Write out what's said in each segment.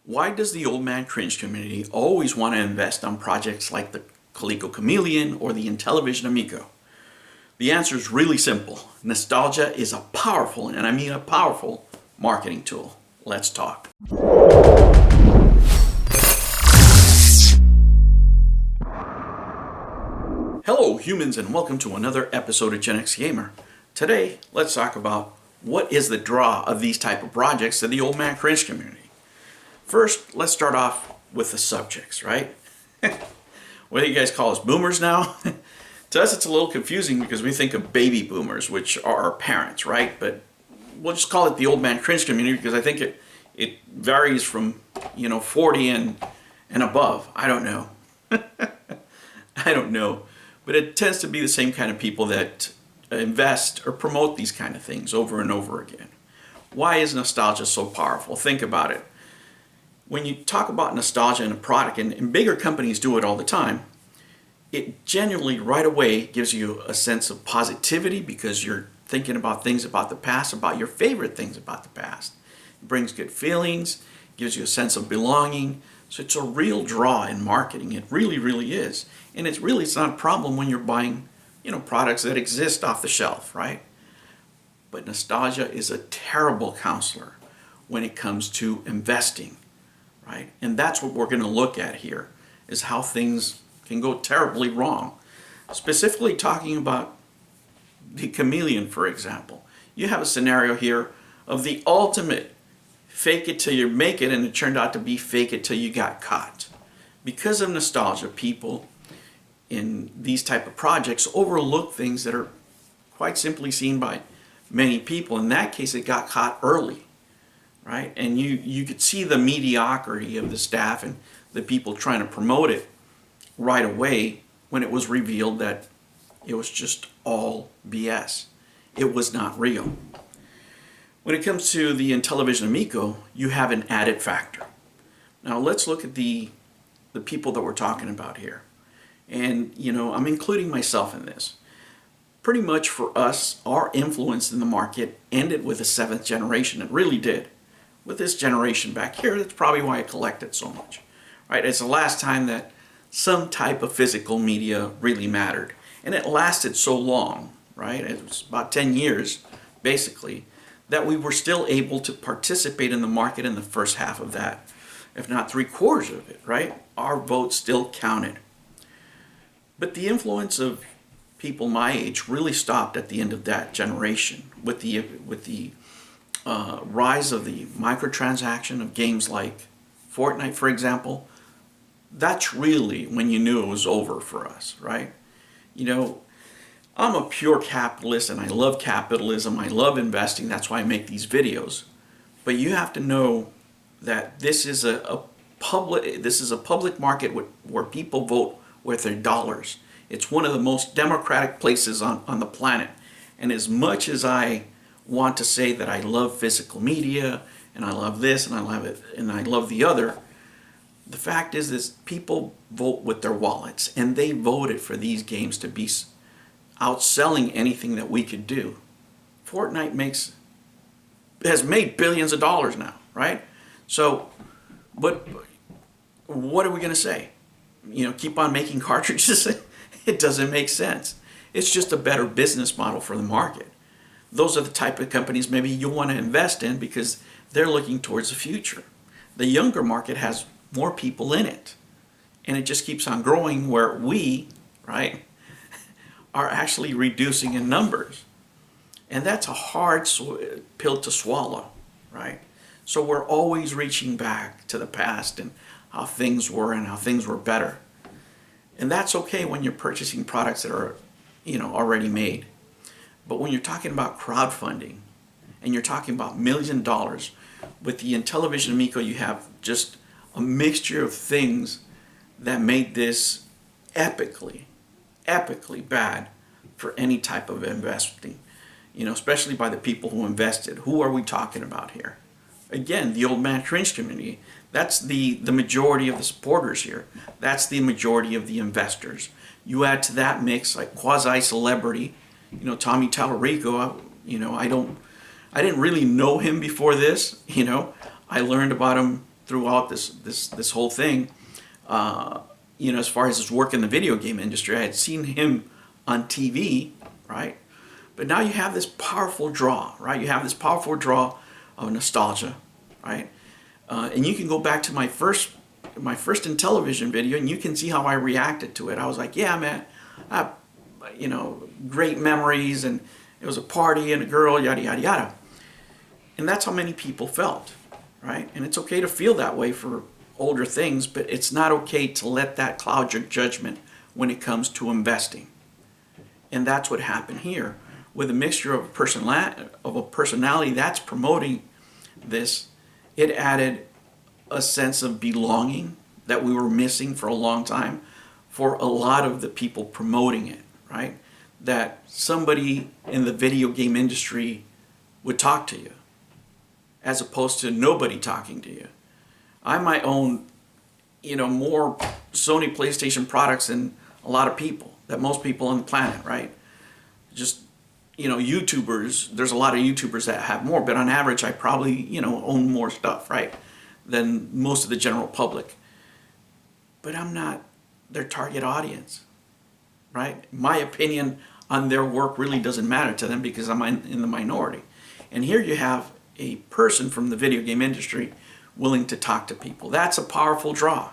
Why does the old man cringe community always want to invest on projects like the Coleco Chameleon or the Intellivision Amico? The answer is really simple. Nostalgia is a powerful, and I mean a powerful, marketing tool. Let's talk. Hello humans, and welcome to another episode of Gen X Gamer. Today, let's talk about what is the draw of these type of projects to the old man cringe community. First, let's start off with the subjects, right? What do you guys call us, boomers now? To us it's a little confusing because we think of baby boomers, which are our parents, right? But we'll just call it the old man cringe community because I think it varies from 40 and above. I don't know. I don't know. But it tends to be the same kind of people that invest or promote these kind of things over and over again. Why is nostalgia so powerful? Think about it. When you talk about nostalgia in a product, and bigger companies do it all the time, it genuinely right away gives you a sense of positivity because you're thinking about things about the past, about your favorite things about the past. It brings good feelings, gives you a sense of belonging. So it's a real draw in marketing. It really, really is. And it's not a problem when you're buying, products that exist off the shelf, right? But nostalgia is a terrible counselor when it comes to investing, right? And that's what we're going to look at here, is how things can go terribly wrong. Specifically talking about the Chameleon, for example. You have a scenario here of the ultimate fake it till you make it, and it turned out to be fake it till you got caught. Because of nostalgia, people in these type of projects overlook things that are quite simply seen by many people. In that case, it got caught early, right? And you could see the mediocrity of the staff and the people trying to promote it right away when it was revealed that it was just all BS. It was not real. When it comes to the Intellivision Amico, you have an added factor. Now let's look at the people that we're talking about here. And I'm including myself in this. Pretty much for us, our influence in the market ended with the 7th generation. It really did. With this generation back here, that's probably why I collected so much. Right? It's the last time that some type of physical media really mattered. And it lasted so long, right? It was about 10 years, basically, that we were still able to participate in the market in the first half of that, if not 3/4 of it, right? Our vote still counted. But the influence of people my age really stopped at the end of that generation with the rise of the microtransaction of games like Fortnite, for example. That's really when you knew it was over for us, right? I'm a pure capitalist and I love capitalism. I love investing. That's why I make these videos. But you have to know that this is a public market where people vote with their dollars. It's one of the most democratic places on the planet. And as much as I want to say that I love physical media and I love this and I love it and I love the other, the fact is people vote with their wallets, and they voted for these games to be outselling anything that we could do. Fortnite has made billions of dollars now, right? So, but what are we going to say? Keep on making cartridges? It doesn't make sense. It's just a better business model for the market. Those are the type of companies maybe you want to invest in because they're looking towards the future. The younger market has more people in it, and it just keeps on growing where we, right, are actually reducing in numbers. And that's a hard pill to swallow, right? So we're always reaching back to the past and how things were and how things were better. And that's okay when you're purchasing products that are, already made. But when you're talking about crowdfunding and you're talking about millions of dollars, with the Intellivision Amico, you have just a mixture of things that made this epically bad for any type of investing, especially by the people who invested. Who are we talking about here? Again, the old man cringe community. That's the majority of the supporters here. That's the majority of the investors. You add to that mix like quasi-celebrity, Tommy Tallarico. I didn't really know him before this. I learned about him throughout this whole thing, you know, as far as his work in the video game industry. I had seen him on TV, right? But now you have this powerful draw, right? You have this powerful draw of nostalgia, right? And you can go back to my first Intellivision video, and you can see how I reacted to it. I was like, yeah, man, you know, great memories, and it was a party and a girl, yada, yada, yada. And that's how many people felt, right? And it's okay to feel that way for older things, but it's not okay to let that cloud your judgment when it comes to investing. And that's what happened here. With a mixture of a personality that's promoting this, it added a sense of belonging that we were missing for a long time for a lot of the people promoting it, right? That somebody in the video game industry would talk to you, as opposed to nobody talking to you. I might own, you know, more Sony PlayStation products than a lot of people, that most people on the planet, right? Just, you know, YouTubers, there's a lot of YouTubers that have more, but on average I probably, you know, own more stuff, right, than most of the general public. But I'm not their target audience, right? My opinion on their work really doesn't matter to them because I'm in the minority. And here you have a person from the video game industry willing to talk to people. That's a powerful draw,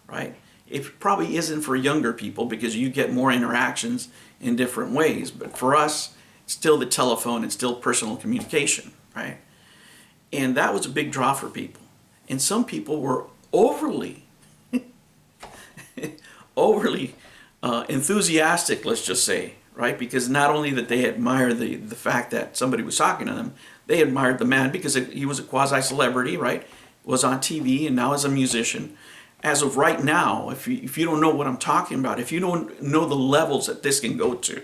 right? It probably isn't for younger people because you get more interactions in different ways. But for us, it's still the telephone, it's still personal communication, right? And that was a big draw for people. And some people were overly enthusiastic, let's just say, right? Because not only that they admired the fact that somebody was talking to them, they admired the man because he was a quasi-celebrity, right? Was on TV and now is a musician. As of right now, if you don't know what I'm talking about, if you don't know the levels that this can go to,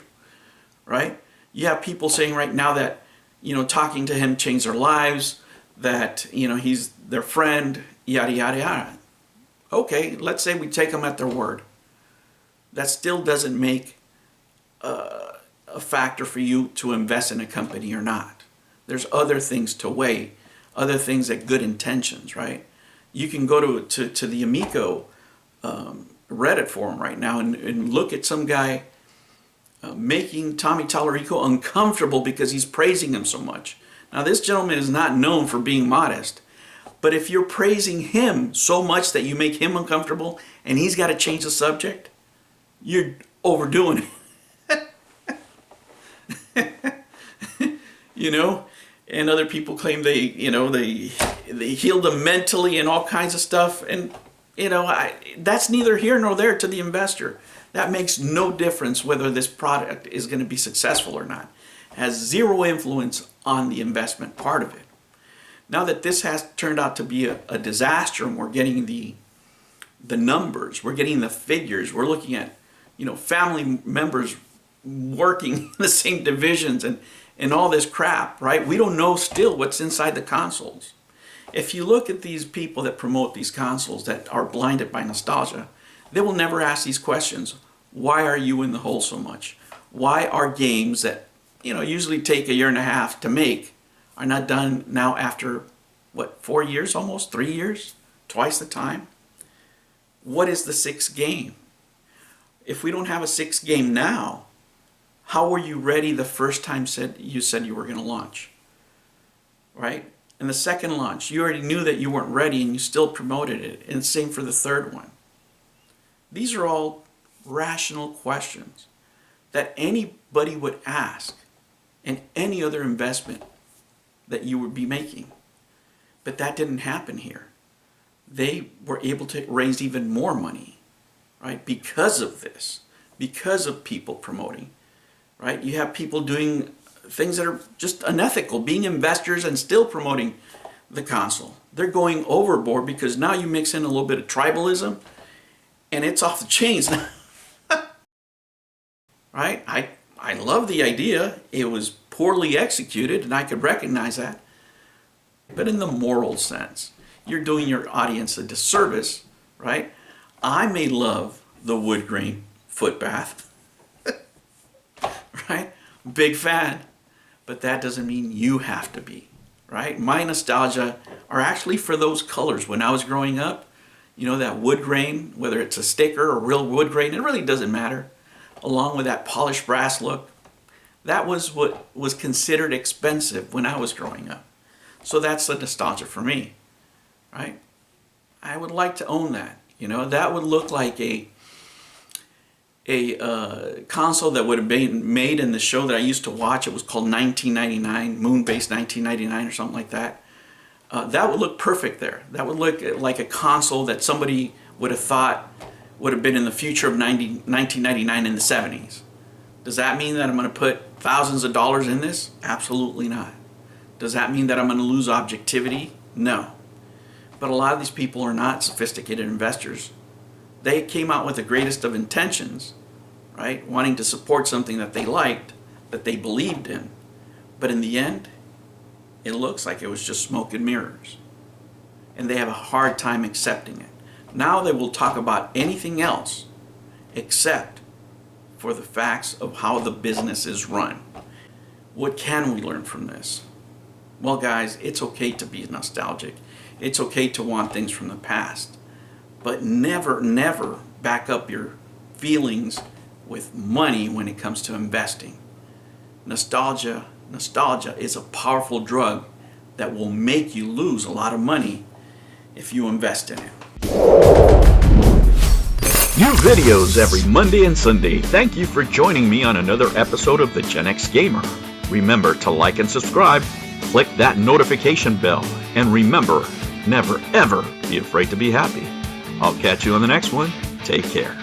right? You have people saying right now that, you know, talking to him changed their lives, that, you know, he's their friend, yada, yada, yada. Okay, let's say we take them at their word. That still doesn't make a factor for you to invest in a company or not. There's other things to weigh, other things at good intentions, right? You can go to the Amico Reddit forum right now and look at some guy making Tommy Tallarico uncomfortable because he's praising him so much. Now, this gentleman is not known for being modest, but if you're praising him so much that you make him uncomfortable and he's got to change the subject, you're overdoing it. You know? And other people claim they healed them mentally and all kinds of stuff. And, you know, that's neither here nor there to the investor. That makes no difference whether this product is going to be successful or not. It has zero influence on the investment part of it. Now that this has turned out to be a disaster and we're getting the numbers, we're getting the figures, we're looking at, you know, family members working in the same divisions and all this crap, right? We don't know still what's inside the consoles. If you look at these people that promote these consoles that are blinded by nostalgia, they will never ask these questions. Why are you in the hole so much? Why are games that, you know, usually take a year and a half to make are not done now after, what, 4 years almost? 3 years? Twice the time? What is the sixth game? If we don't have a sixth game now, how were you ready the first time you said you were going to launch? Right? And the second launch, you already knew that you weren't ready and you still promoted it. And same for the third one. These are all rational questions that anybody would ask in any other investment that you would be making. But that didn't happen here. They were able to raise even more money, right? Because of this, because of people promoting, right? You have people doing things that are just unethical, being investors and still promoting the console. They're going overboard because now you mix in a little bit of tribalism and it's off the chains. Right? I love the idea. It was poorly executed and I could recognize that. But in the moral sense, you're doing your audience a disservice, right? I may love the wood grain foot bath, right? Big fan. But that doesn't mean you have to be, right? My nostalgia are actually for those colors. When I was growing up, you know, that wood grain, whether it's a sticker or real wood grain, it really doesn't matter. Along with that polished brass look, that was what was considered expensive when I was growing up. So that's the nostalgia for me, right? I would like to own that. You know, that would look like a console that would have been made in the show that I used to watch. It was called 1999, Moon-based 1999 or something like that. That would look perfect there. That would look like a console that somebody would have thought would have been in the future of 1999 in the 70s. Does that mean that I'm going to put thousands of dollars in this? Absolutely not. Does that mean that I'm going to lose objectivity? No. But a lot of these people are not sophisticated investors. They came out with the greatest of intentions, right? Wanting to support something that they liked, that they believed in. But in the end, it looks like it was just smoke and mirrors. And they have a hard time accepting it. Now they will talk about anything else except for the facts of how the business is run. What can we learn from this? Well, guys, it's okay to be nostalgic. It's okay to want things from the past. But never, never back up your feelings with money when it comes to investing. Nostalgia is a powerful drug that will make you lose a lot of money if you invest in it. New videos every Monday and Sunday. Thank you for joining me on another episode of the Gen X Gamer. Remember to like and subscribe, click that notification bell, and remember, never ever be afraid to be happy. I'll catch you on the next one. Take care.